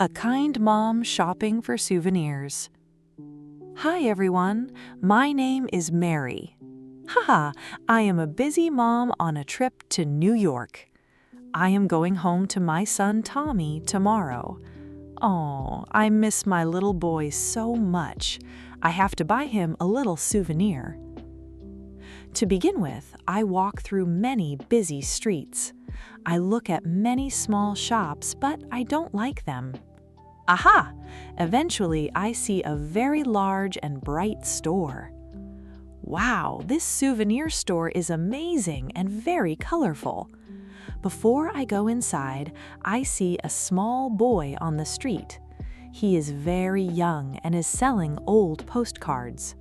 A kind mom shopping for souvenirs. Hi everyone, my name is Mary. Haha, I am a busy mom on a trip to New York. I am going home to my son Tommy tomorrow. Oh, I miss my little boy so much. I have to buy him a little souvenir. To begin with, I walk through many busy streets. I look at many small shops, but I don't like them. Aha! Eventually, I see a very large and bright store. Wow, this souvenir store is amazing and very colorful. Before I go inside, I see a small boy on the street. He is very young and is selling old postcards.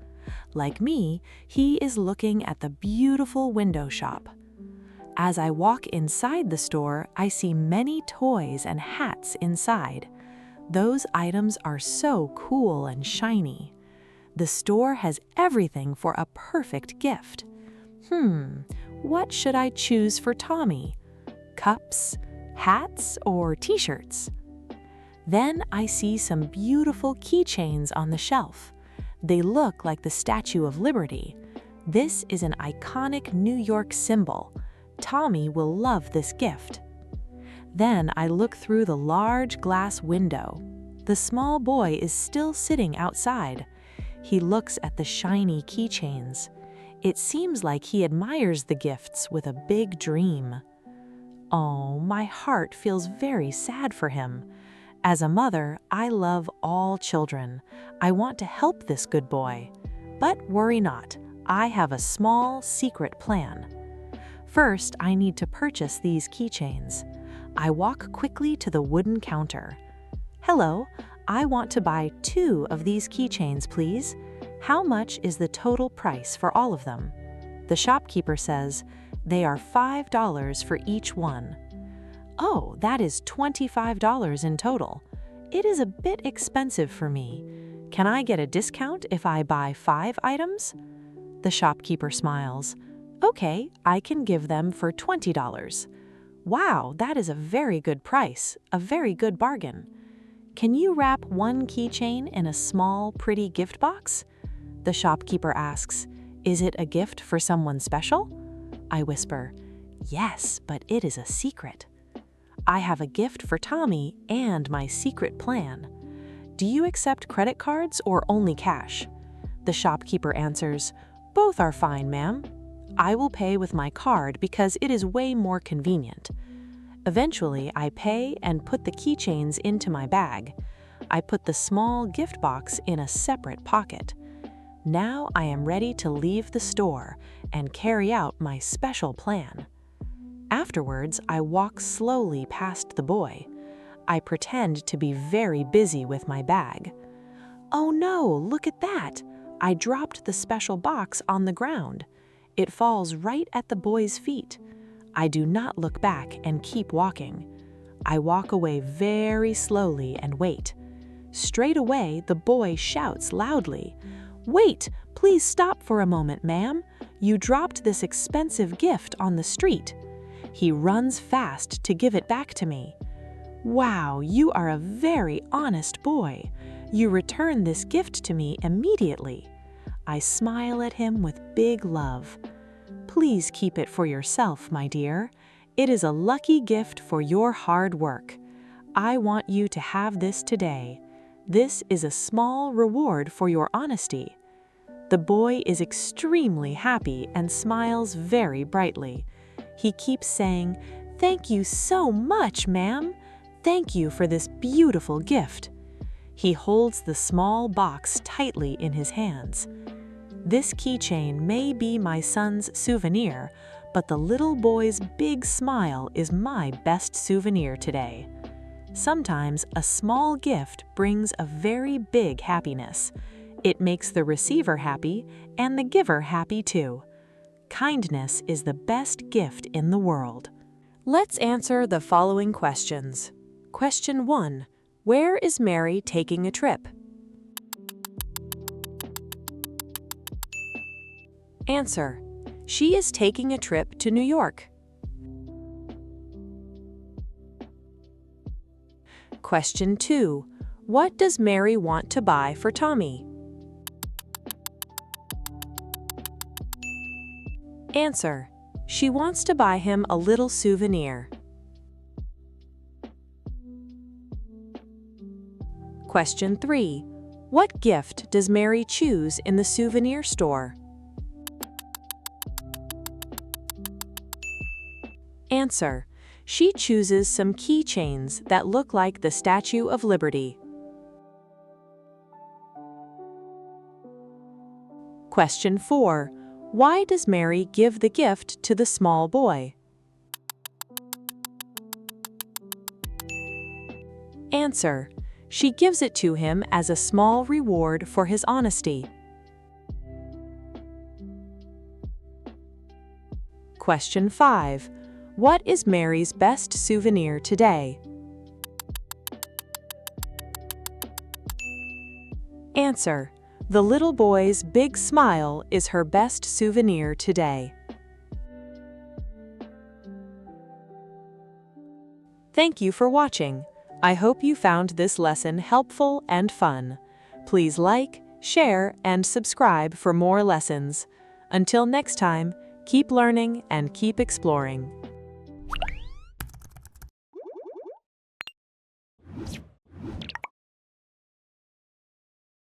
Like me, he is looking at the beautiful window shop. As I walk inside the store, I see many toys and hats inside. Those items are so cool and shiny. The store has everything for a perfect gift. What should I choose for Tommy? Cups, hats, or t-shirts? Then I see some beautiful keychains on the shelf. They look like the Statue of Liberty. This is an iconic New York symbol. Tommy will love this gift. Then I look through the large glass window. The small boy is still sitting outside. He looks at the shiny keychains. It seems like he admires the gifts with a big dream. Oh, my heart feels very sad for him. As a mother, I love all children. I want to help this good boy. But worry not, I have a small, secret plan. First, I need to purchase these keychains. I walk quickly to the wooden counter. Hello, I want to buy 2 of these keychains, please. How much is the total price for all of them? The shopkeeper says, they are $5 for each one. Oh, that is $25 in total. It is a bit expensive for me. Can I get a discount if I buy 5 items? The shopkeeper smiles. Okay, I can give them for $20. Wow, that is a very good price, a very good bargain. Can you wrap 1 keychain in a small, pretty gift box? The shopkeeper asks, is it a gift for someone special? I whisper, yes, but it is a secret. I have a gift for Tommy and my secret plan. Do you accept credit cards or only cash? The shopkeeper answers, both are fine, ma'am. I will pay with my card because it is way more convenient. Eventually, I pay and put the keychains into my bag. I put the small gift box in a separate pocket. Now I am ready to leave the store and carry out my special plan. Afterwards, I walk slowly past the boy. I pretend to be very busy with my bag. Oh no, look at that! I dropped the special box on the ground. It falls right at the boy's feet. I do not look back and keep walking. I walk away very slowly and wait. Straight away, the boy shouts loudly, "Wait, please stop for a moment, ma'am. You dropped this expensive gift on the street." He runs fast to give it back to me. Wow, you are a very honest boy. You return this gift to me immediately. I smile at him with big love. Please keep it for yourself, my dear. It is a lucky gift for your hard work. I want you to have this today. This is a small reward for your honesty. The boy is extremely happy and smiles very brightly. He keeps saying, "Thank you so much, ma'am. Thank you for this beautiful gift." He holds the small box tightly in his hands. This keychain may be my son's souvenir, but the little boy's big smile is my best souvenir today. Sometimes a small gift brings a very big happiness. It makes the receiver happy and the giver happy too. Kindness is the best gift in the world. Let's answer the following questions. Question 1. Where is Mary taking a trip? Answer. She is taking a trip to New York. Question 2. What does Mary want to buy for Tommy? Answer. She wants to buy him a little souvenir. Question 3. What gift does Mary choose in the souvenir store? Answer. She chooses some keychains that look like the Statue of Liberty. Question 4. Why does Mary give the gift to the small boy? Answer. She gives it to him as a small reward for his honesty. Question 5. What is Mary's best souvenir today? Answer. The little boy's big smile is her best souvenir today. Thank you for watching. I hope you found this lesson helpful and fun. Please like, share, and subscribe for more lessons. Until next time, keep learning and keep exploring.